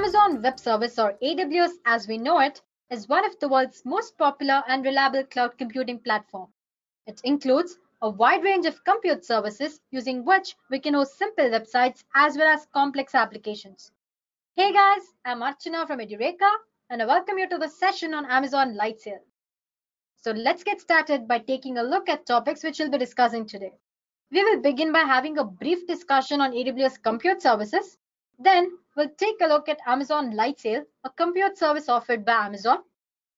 Amazon Web Service, or AWS as we know it, is one of the world's most popular and reliable cloud computing platforms. It includes a wide range of compute services using which we can host simple websites as well as complex applications. Hey guys, I'm Archana from Edureka and I welcome you to the session on Amazon Lightsail. So let's get started by taking a look at topics which we'll be discussing today. We will begin by having a brief discussion on AWS Compute Services. Then we'll take a look at Amazon Lightsail, a compute service offered by Amazon.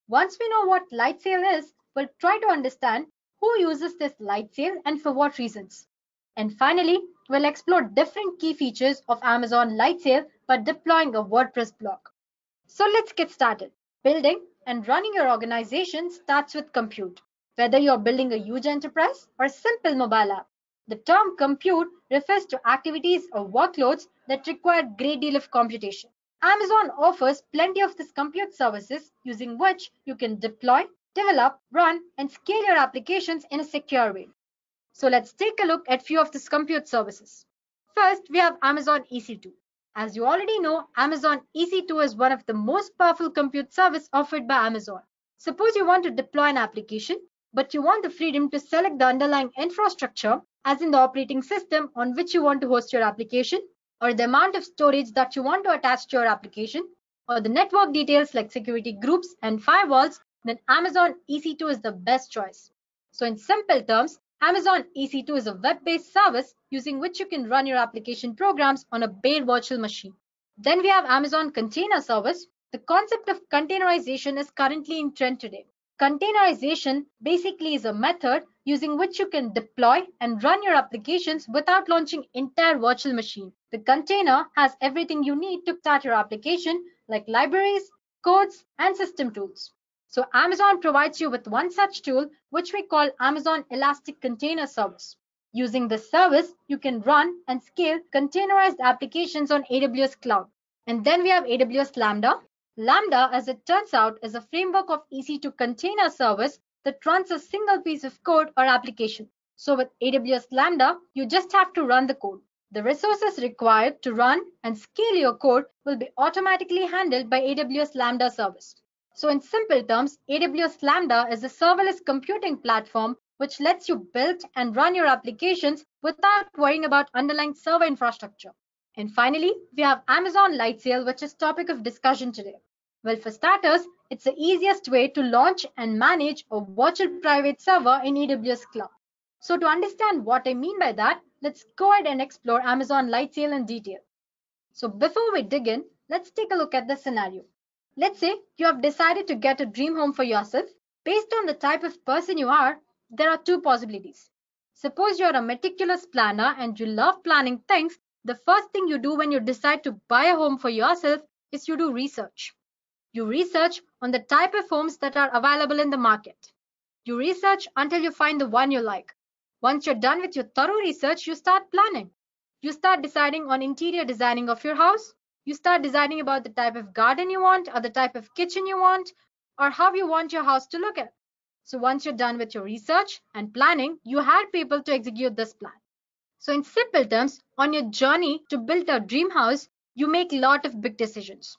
Once we know what Lightsail is, we'll try to understand who uses this Lightsail and for what reasons. And finally, we'll explore different key features of Amazon Lightsail by deploying a WordPress blog. So let's get started. Building and running your organization starts with compute. Whether you're building a huge enterprise or a simple mobile app, the term compute refers to activities or workloads that require a great deal of computation. Amazon offers plenty of these compute services using which you can deploy, develop, run, and scale your applications in a secure way. So let's take a look at a few of these compute services. First, we have Amazon EC2. As you already know, Amazon EC2 is one of the most powerful compute service offered by Amazon. Suppose you want to deploy an application, but you want the freedom to select the underlying infrastructure, as in the operating system on which you want to host your application, or the amount of storage that you want to attach to your application, or the network details like security groups and firewalls, then Amazon EC2 is the best choice. So in simple terms, Amazon EC2 is a web-based service using which you can run your application programs on a bare virtual machine. Then we have Amazon Container Service. The concept of containerization is currently in trend today. Containerization basically is a method using which you can deploy and run your applications without launching entire virtual machine. The container has everything you need to start your application like libraries, codes, and system tools. So Amazon provides you with one such tool which we call Amazon Elastic Container Service. Using this service, you can run and scale containerized applications on AWS Cloud. And then we have AWS Lambda. Lambda, as it turns out, is a framework of EC2 container service that runs a single piece of code or application. So with AWS Lambda, you just have to run the code. The resources required to run and scale your code will be automatically handled by AWS Lambda service. So in simple terms, AWS Lambda is a serverless computing platform which lets you build and run your applications without worrying about underlying server infrastructure. And finally, we have Amazon Lightsail, which is topic of discussion today. Well, for starters, it's the easiest way to launch and manage a virtual private server in AWS Cloud. So to understand what I mean by that, let's go ahead and explore Amazon Lightsail in detail. So before we dig in, let's take a look at the scenario. Let's say you have decided to get a dream home for yourself. Based on the type of person you are, there are two possibilities. Suppose you're a meticulous planner and you love planning things. The first thing you do when you decide to buy a home for yourself is you do research. You research on the type of homes that are available in the market. You research until you find the one you like. Once you're done with your thorough research, you start planning. You start deciding on interior designing of your house. You start deciding about the type of garden you want or the type of kitchen you want or how you want your house to look at. So once you're done with your research and planning, you hire people to execute this plan. So in simple terms, on your journey to build a dream house, you make a lot of big decisions.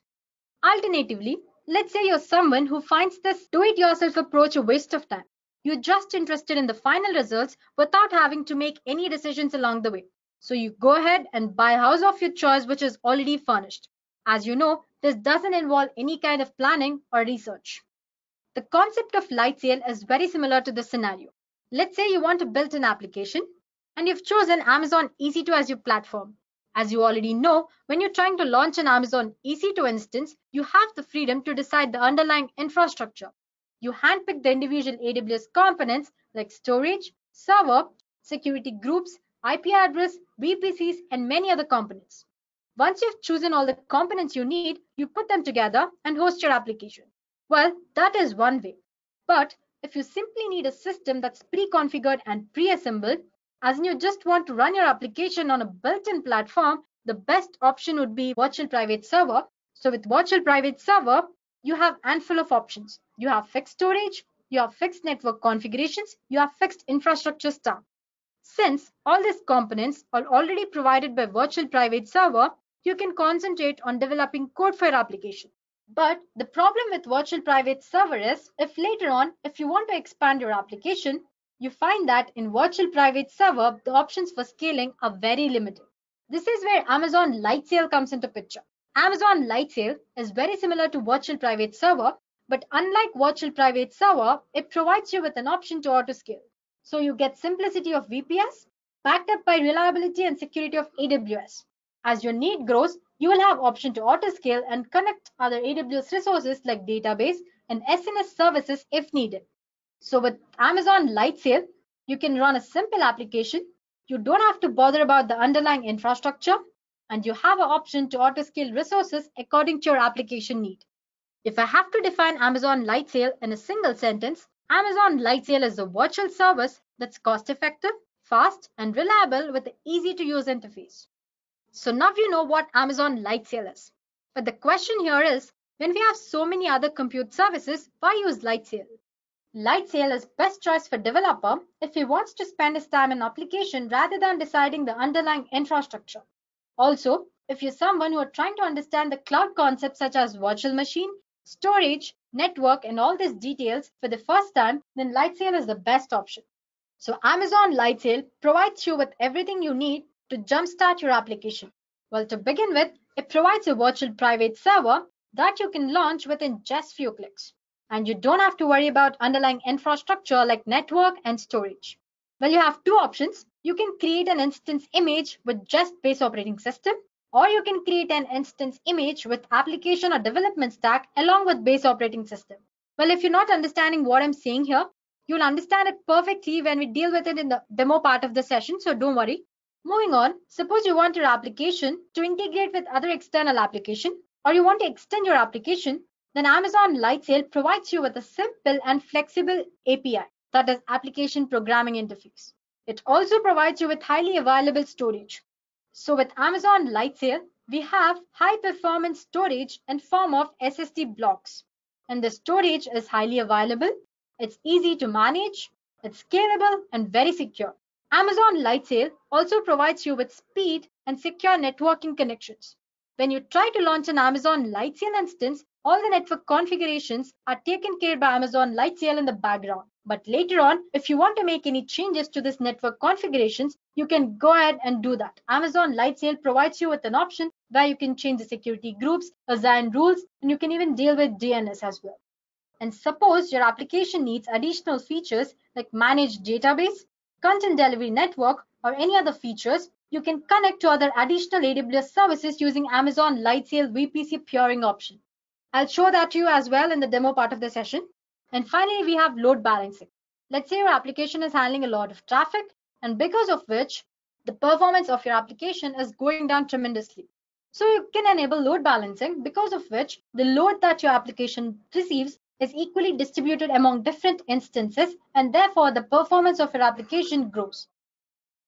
Alternatively, let's say you're someone who finds this do-it-yourself approach a waste of time. You're just interested in the final results without having to make any decisions along the way. So you go ahead and buy a house of your choice which is already furnished. As you know, this doesn't involve any kind of planning or research. The concept of Lightsail is very similar to this scenario. Let's say you want to build an application and you've chosen Amazon EC2 as your platform. As you already know, when you're trying to launch an Amazon EC2 instance, you have the freedom to decide the underlying infrastructure. You handpick the individual AWS components like storage, server, security groups, IP address, VPCs, and many other components. Once you've chosen all the components you need, you put them together and host your application. Well, that is one way. But if you simply need a system that's pre-configured and pre-assembled, as in you just want to run your application on a built-in platform, the best option would be virtual private server. So with virtual private server, you have a handful of options. You have fixed storage, you have fixed network configurations, you have fixed infrastructure stack. Since all these components are already provided by virtual private server, you can concentrate on developing code for your application. But the problem with virtual private server is if later on, if you want to expand your application, you find that in virtual private server, the options for scaling are very limited. This is where Amazon Lightsail comes into picture. Amazon Lightsail is very similar to virtual private server, but unlike virtual private server, it provides you with an option to auto scale. So you get simplicity of VPS backed up by reliability and security of AWS. As your need grows, you will have option to auto scale and connect other AWS resources like database and SNS services if needed. So with Amazon Lightsail, you can run a simple application. You don't have to bother about the underlying infrastructure, and you have an option to auto scale resources according to your application need. If I have to define Amazon Lightsail in a single sentence, Amazon Lightsail is a virtual service that's cost effective, fast, and reliable with an easy to use interface. So now you know what Amazon Lightsail is. But the question here is, when we have so many other compute services, why use Lightsail? Lightsail is best choice for developer if he wants to spend his time in application rather than deciding the underlying infrastructure. Also, if you're someone who are trying to understand the cloud concepts such as virtual machine, storage, network, and all these details for the first time, then Lightsail is the best option. So Amazon Lightsail provides you with everything you need to jumpstart your application. Well, to begin with, it provides a virtual private server that you can launch within just few clicks. And you don't have to worry about underlying infrastructure like network and storage. Well, you have two options. You can create an instance image with just base operating system, or you can create an instance image with application or development stack along with base operating system. Well, if you're not understanding what I'm saying here, you'll understand it perfectly when we deal with it in the demo part of the session, so don't worry. Moving on, suppose you want your application to integrate with other external application, or you want to extend your application, then Amazon Lightsail provides you with a simple and flexible API, that is Application Programming Interface. It also provides you with highly available storage. So with Amazon Lightsail, we have high performance storage in form of SSD blocks. And the storage is highly available, it's easy to manage, it's scalable and very secure. Amazon Lightsail also provides you with speed and secure networking connections. When you try to launch an Amazon Lightsail instance, all the network configurations are taken care by Amazon Lightsail in the background. But later on, if you want to make any changes to this network configurations, you can go ahead and do that. Amazon Lightsail provides you with an option where you can change the security groups, assign rules, and you can even deal with DNS as well. And suppose your application needs additional features like managed database, content delivery network, or any other features, you can connect to other additional AWS services using Amazon Lightsail VPC peering option. I'll show that to you as well in the demo part of the session. And finally, we have load balancing. Let's say your application is handling a lot of traffic, and because of which, the performance of your application is going down tremendously. So you can enable load balancing, because of which the load that your application receives is equally distributed among different instances, and therefore the performance of your application grows.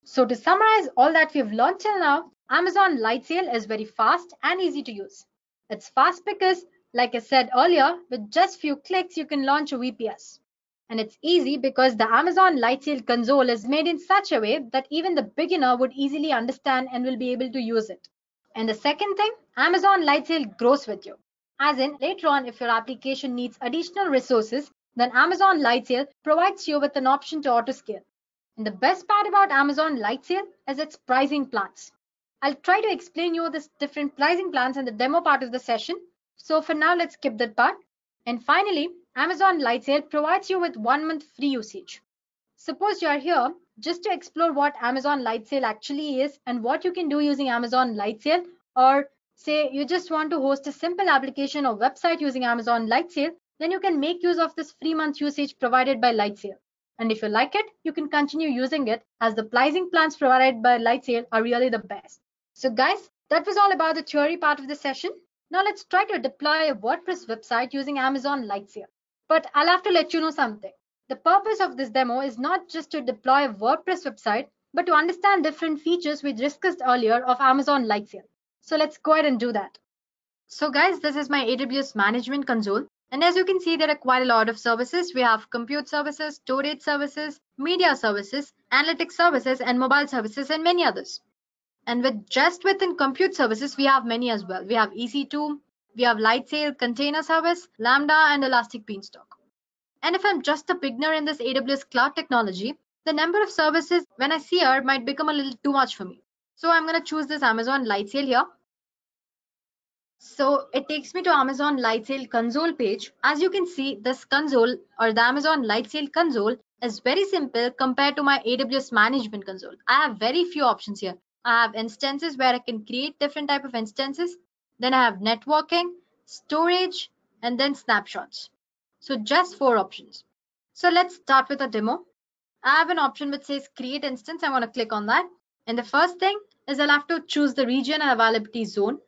So to summarize all that we've learned till now, Amazon Lightsail is very fast and easy to use. It's fast because, like I said earlier, with just few clicks, you can launch a VPS. And it's easy because the Amazon Lightsail console is made in such a way that even the beginner would easily understand and will be able to use it. And the second thing, Amazon Lightsail grows with you. As in, later on, if your application needs additional resources, then Amazon Lightsail provides you with an option to auto scale. And the best part about Amazon Lightsail is its pricing plans. I'll try to explain you the different pricing plans in the demo part of the session. So for now, let's skip that part. And finally, Amazon Lightsail provides you with 1 month free usage. Suppose you are here just to explore what Amazon Lightsail actually is and what you can do using Amazon Lightsail, or say you just want to host a simple application or website using Amazon Lightsail, then you can make use of this free month usage provided by Lightsail. And if you like it, you can continue using it, as the pricing plans provided by Lightsail are really the best. So guys, that was all about the theory part of the session. Now let's try to deploy a WordPress website using Amazon Lightsail. But I'll have to let you know something. The purpose of this demo is not just to deploy a WordPress website, but to understand different features we discussed earlier of Amazon Lightsail. So let's go ahead and do that. So guys, this is my AWS management console. And as you can see, there are quite a lot of services. We have compute services, storage services, media services, analytics services, and mobile services, and many others. And within compute services, we have many as well. We have EC2, we have Lightsail, Container Service, Lambda, and Elastic Beanstalk. And if I'm just a beginner in this AWS cloud technology, the number of services when I see here might become a little too much for me. So I'm going to choose this Amazon Lightsail here. So it takes me to Amazon Lightsail console page. As you can see, this console or the Amazon Lightsail console is very simple compared to my AWS management console. I have very few options here. I have instances where I can create different type of instances. Then I have networking, storage, and then snapshots. So just 4 options. So let's start with a demo. I have an option which says create instance. I want to click on that. And the first thing is I'll have to choose the region and availability zone.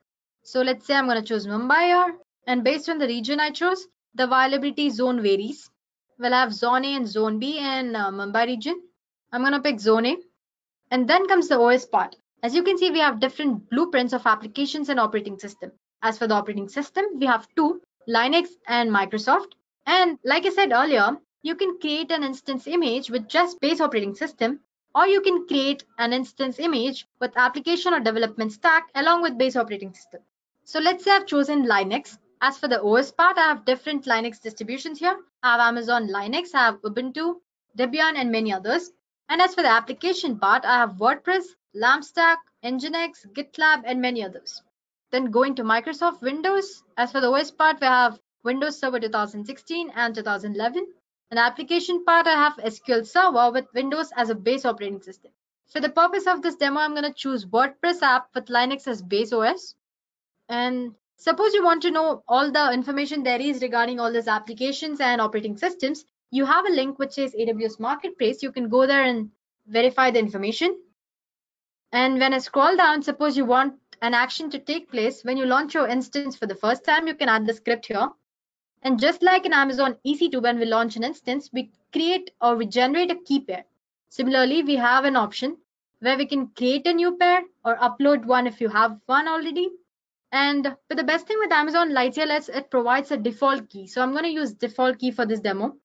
So let's say I'm going to choose Mumbai here. And based on the region I chose, the availability zone varies. We'll have Zone A and Zone B in Mumbai region. I'm going to pick Zone A. And then comes the OS part. As you can see, we have different blueprints of applications and operating system. As for the operating system, we have 2, Linux and Microsoft. And like I said earlier, you can create an instance image with just base operating system, or you can create an instance image with application or development stack along with base operating system. So let's say I've chosen Linux. As for the OS part, I have different Linux distributions here. I have Amazon Linux, I have Ubuntu, Debian, and many others. And as for the application part, I have WordPress, LambStack, Nginx, GitLab, and many others. Then going to Microsoft Windows. As for the OS part, we have Windows Server 2016 and 2011. And the application part, I have SQL Server with Windows as a base operating system. For the purpose of this demo, I'm going to choose WordPress app with Linux as base OS. And suppose you want to know all the information there is regarding all these applications and operating systems, you have a link which says AWS Marketplace. You can go there and verify the information. And when I scroll down, suppose you want an action to take place when you launch your instance for the first time, you can add the script here. And just like in Amazon EC2, when we launch an instance, we create or we generate a key pair. Similarly, we have an option where we can create a new pair or upload one if you have one already. And but the best thing with Amazon Lightsail is it provides a default key. So I'm going to use default key for this demo.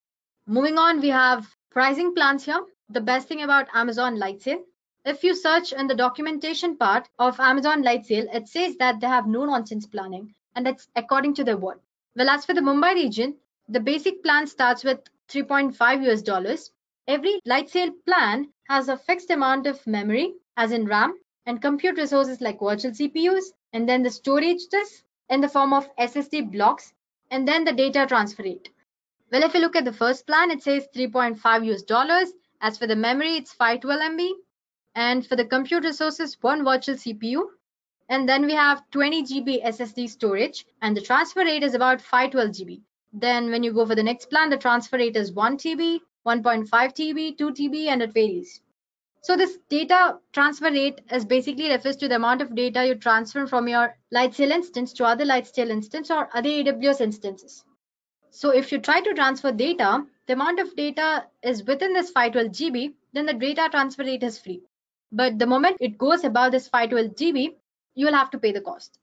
Moving on, we have pricing plans here. The best thing about Amazon Lightsail, if you search in the documentation part of Amazon Lightsail, it says that they have no nonsense planning, and that's according to their word. Well, as for the Mumbai region, the basic plan starts with $3.5. Every Lightsail plan has a fixed amount of memory, as in RAM, and compute resources like virtual CPUs, and then the storage disk in the form of SSD blocks, and then the data transfer rate. Well, if you look at the first plan, it says $3.5. As for the memory, it's 512 MB. And for the compute resources, 1 virtual CPU. And then we have 20 GB SSD storage, and the transfer rate is about 512 GB. Then when you go for the next plan, the transfer rate is 1 TB, 1.5 TB, 2 TB, and it varies. So this data transfer rate is basically refers to the amount of data you transfer from your Lightsail instance to other Lightsail instance or other AWS instances. So if you try to transfer data, the amount of data is within this 512 GB, then the data transfer rate is free. But the moment it goes above this 512 GB, you will have to pay the cost.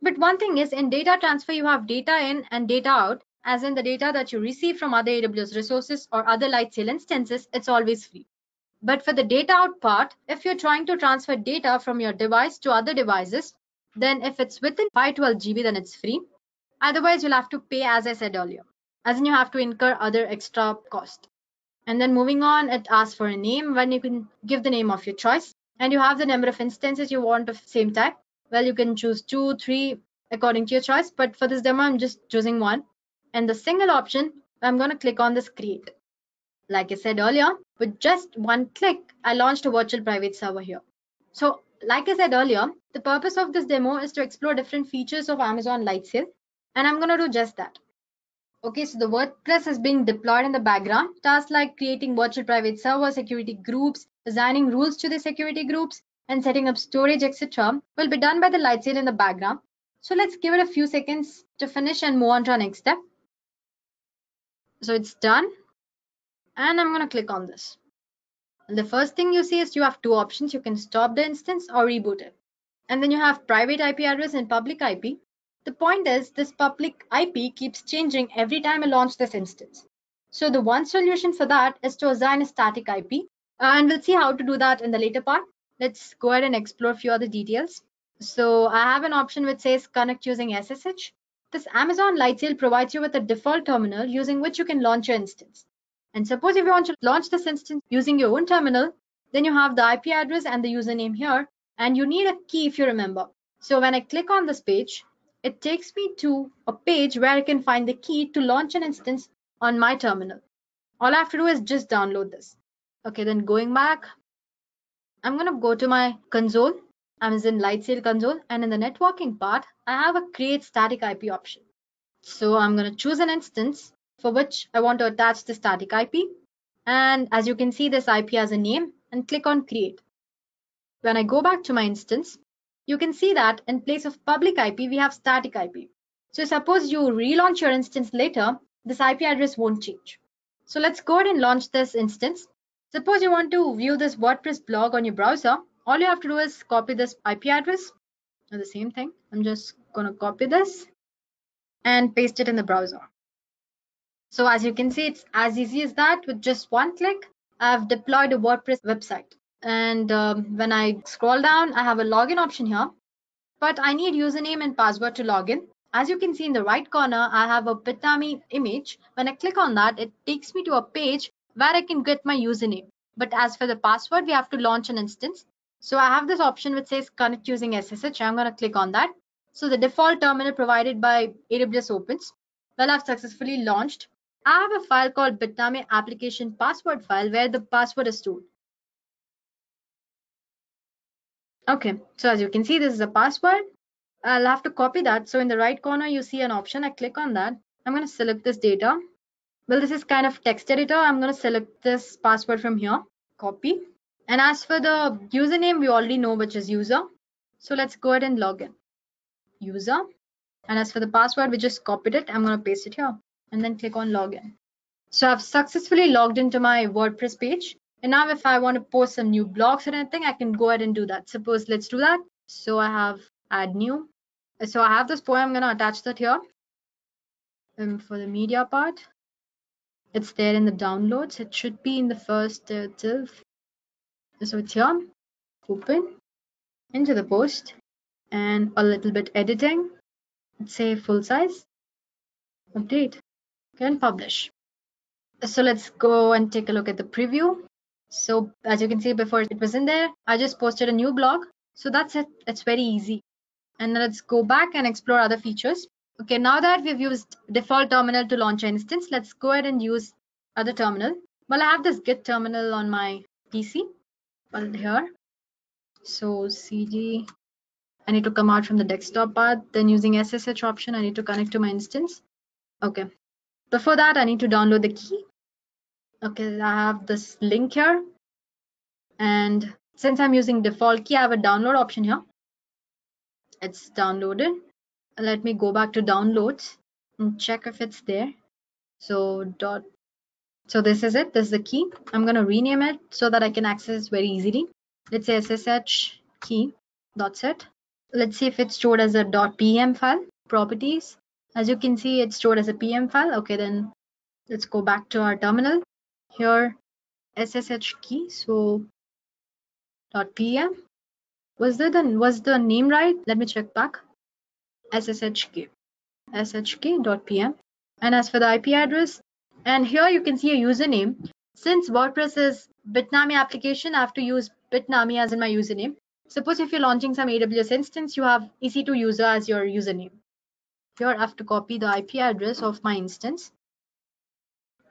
But one thing is, in data transfer, you have data in and data out, as in the data that you receive from other AWS resources or other Lightsail instances, it's always free. But for the data out part, if you're trying to transfer data from your device to other devices, then if it's within 512 GB, then it's free. Otherwise, you'll have to pay, as I said earlier, as in you have to incur other extra cost. And then moving on, it asks for a name when you can give the name of your choice. And you have the number of instances you want of same type. Well, you can choose 2, 3 according to your choice. But for this demo, I'm just choosing 1. And the single option, I'm going to click on this create. Like I said earlier, with just one click, I launched a virtual private server here. So like I said earlier, the purpose of this demo is to explore different features of Amazon Lightsail. And I'm going to do just that. Okay, so the WordPress is being deployed in the background. Tasks like creating virtual private server, security groups, assigning rules to the security groups, and setting up storage, etc. will be done by the Lightsail in the background. So let's give it a few seconds to finish and move on to our next step. So it's done. And I'm going to click on this. And the first thing you see is you have 2 options. You can stop the instance or reboot it. And then you have private IP address and public IP. The point is this public IP keeps changing every time I launch this instance. So the one solution for that is to assign a static IP. And we'll see how to do that in the later part. Let's go ahead and explore a few other details. So I have an option which says connect using SSH. This Amazon Lightsail provides you with a default terminal using which you can launch your instance. And suppose if you want to launch this instance using your own terminal, then you have the IP address and the username here, and you need a key if you remember. So when I click on this page, it takes me to a page where I can find the key to launch an instance on my terminal. All I have to do is just download this. Okay, then going back, I'm going to go to my console, Amazon Lightsail console, and in the networking part, I have a create static IP option. So I'm going to choose an instance for which I want to attach the static IP. And as you can see, this IP has a name and click on create. When I go back to my instance, you can see that in place of public IP, we have static IP. So suppose you relaunch your instance later, this IP address won't change. So let's go ahead and launch this instance. Suppose you want to view this WordPress blog on your browser. All you have to do is copy this IP address. The same thing. I'm just going to copy this and paste it in the browser. So as you can see, it's as easy as that. With just one click, I've deployed a WordPress website. And when I scroll down, I have a login option here, but I need username and password to log in. As you can see in the right corner, I have a Bitnami image. When I click on that, it takes me to a page where I can get my username. But as for the password, we have to launch an instance. So I have this option which says connect using SSH. I'm going to click on that. So the default terminal provided by AWS opens. Well, I've successfully launched. I have a file called Bitnami application password file where the password is stored. Okay, so as you can see, this is a password. I'll have to copy that. So in the right corner, you see an option. I click on that. I'm going to select this data. Well, this is kind of text editor. I'm going to select this password from here, copy. And as for the username, we already know which is user. So let's go ahead and log in. User. And as for the password, we just copied it. I'm going to paste it here and then click on login. So I've successfully logged into my WordPress page. And now if I want to post some new blogs or anything, I can go ahead and do that. Suppose let's do that. So I have add new. So I have this poem. I'm going to attach that here. For the media part, it's there in the downloads. It should be in the first itself. So it's here. Open into the post and a little bit editing. Let's say full size. Update. And publish. So let's go and take a look at the preview. So as you can see, before it was in there, I just posted a new blog. So that's it. It's very easy. And let's go back and explore other features. Okay, now that we've used default terminal to launch an instance, let's go ahead and use other terminal. Well, I have this Git terminal on my PC. Well, here. So cd, I need to come out from the desktop part. Then using SSH option, I need to connect to my instance. Okay. Before that, I need to download the key. Okay, I have this link here. And since I'm using default key, I have a download option here. It's downloaded. Let me go back to downloads and check if it's there. So this is it. This is the key. I'm going to rename it so that I can access very easily. Let's say SSH key. That's it. Let's see if it's stored as a .pem file. Properties. As you can see, it's stored as a PM file. Okay, then let's go back to our terminal. Here, SSH key. So .pem. Was the name right? Let me check back. SSH key.pm. And as for the IP address, and here you can see a username. Since WordPress is Bitnami application, I have to use Bitnami as in my username. Suppose if you're launching some AWS instance, you have EC2 user as your username. Here I have to copy the IP address of my instance.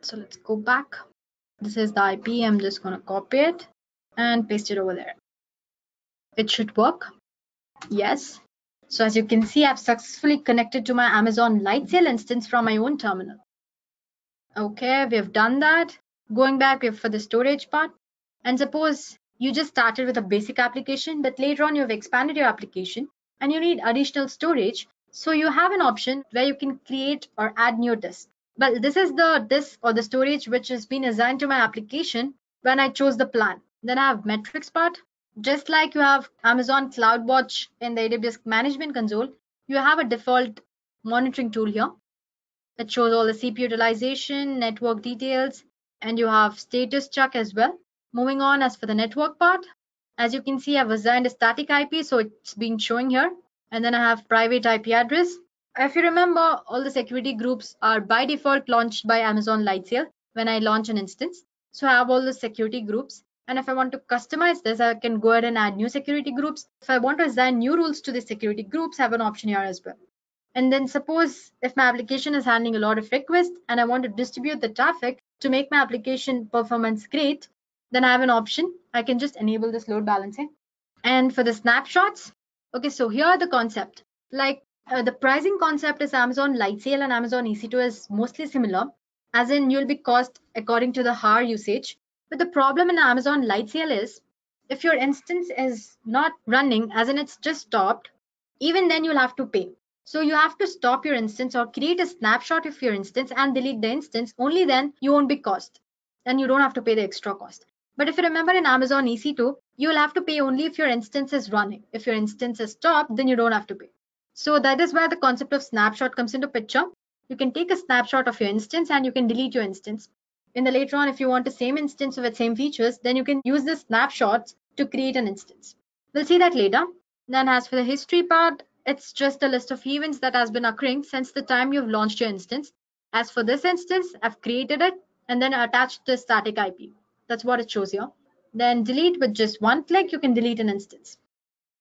So let's go back. This is the IP. I'm just going to copy it and paste it over there. It should work. Yes. So as you can see, I've successfully connected to my Amazon Lightsail instance from my own terminal. Okay, we have done that. Going back for the storage part. And suppose you just started with a basic application, but later on you've expanded your application and you need additional storage. So you have an option where you can create or add new disks. Well, this is the disk or the storage which has been assigned to my application when I chose the plan. Then I have metrics part. Just like you have Amazon CloudWatch in the AWS management console, you have a default monitoring tool here. It shows all the CPU utilization, network details, and you have status check as well. Moving on, as for the network part, As you can see, I've assigned a static IP, so it's being showing here. And then I have private IP address. If you remember, all the security groups are by default launched by Amazon Lightsail when I launch an instance. So I have all the security groups. And if I want to customize this, I can go ahead and add new security groups. If I want to assign new rules to the security groups, I have an option here as well. And then suppose if my application is handling a lot of requests and I want to distribute the traffic to make my application performance great, then I have an option. I can just enable this load balancing. And for the snapshots, okay, so here are the concept. Like the pricing concept is Amazon Lightsail and Amazon EC2 is mostly similar, as in you'll be cost according to the hour usage. But the problem in Amazon Lightsail is if your instance is not running, as in it's just stopped, even then you'll have to pay. So you have to stop your instance or create a snapshot of your instance and delete the instance. Only then you won't be cost and you don't have to pay the extra cost. But if you remember in Amazon EC2, you will have to pay only if your instance is running. If your instance is stopped, then you don't have to pay. So that is where the concept of snapshot comes into picture. You can take a snapshot of your instance and you can delete your instance. In the later on, if you want the same instance with same features, then you can use the snapshots to create an instance. We'll see that later. Then as for the history part, it's just a list of events that has been occurring since the time you've launched your instance. As for this instance, I've created it and then attached the static IP. That's what it shows here. Then delete with just one click, you can delete an instance.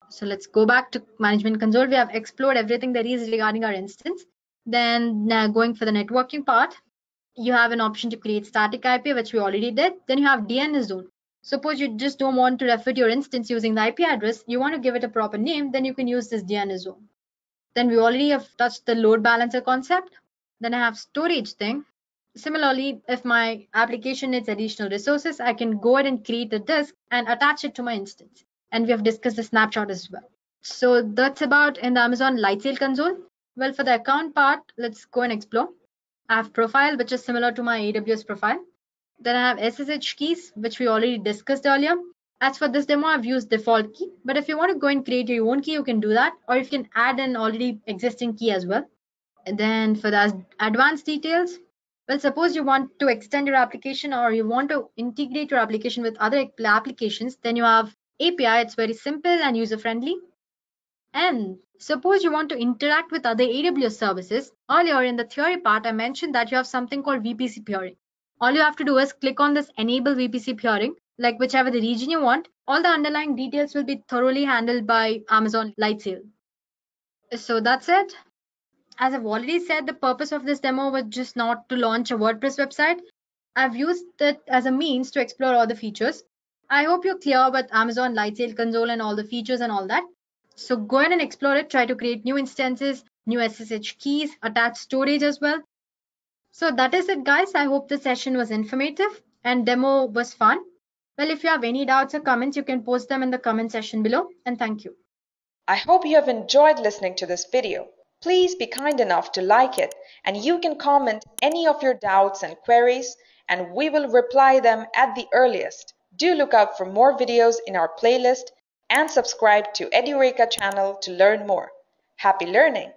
So let's go back to management console. We have explored everything there is regarding our instance. Then going for the networking part, you have an option to create static IP, which we already did. Then you have DNS zone. Suppose you just don't want to refer to your instance using the IP address, you want to give it a proper name, then you can use this DNS zone. Then we already have touched the load balancer concept. Then I have storage thing. Similarly, if my application needs additional resources, I can go ahead and create a disk and attach it to my instance. And we have discussed the snapshot as well. So that's about in the Amazon Lightsail console. Well, for the account part, let's go and explore. I have profile, which is similar to my AWS profile. Then I have SSH keys, which we already discussed earlier. As for this demo, I've used default key, but if you want to go and create your own key, you can do that, or you can add an already existing key as well. And then for the advanced details, well, suppose you want to extend your application or you want to integrate your application with other applications, then you have API. It's very simple and user-friendly. And suppose you want to interact with other AWS services. Earlier in the theory part, I mentioned that you have something called VPC peering. All you have to do is click on this enable VPC peering, like whichever the region you want. All the underlying details will be thoroughly handled by Amazon Lightsail. So that's it. As I've already said, the purpose of this demo was just not to launch a WordPress website. I've used it as a means to explore all the features. I hope you're clear with Amazon Lightsail console and all the features and all that. So go ahead and explore it. Try to create new instances, new SSH keys, attach storage as well. So that is it, guys. I hope the session was informative and demo was fun. Well, if you have any doubts or comments, you can post them in the comment section below. And thank you. I hope you have enjoyed listening to this video. Please be kind enough to like it, and you can comment any of your doubts and queries, and we will reply them at the earliest. Do look out for more videos in our playlist and subscribe to Edureka channel to learn more. Happy learning!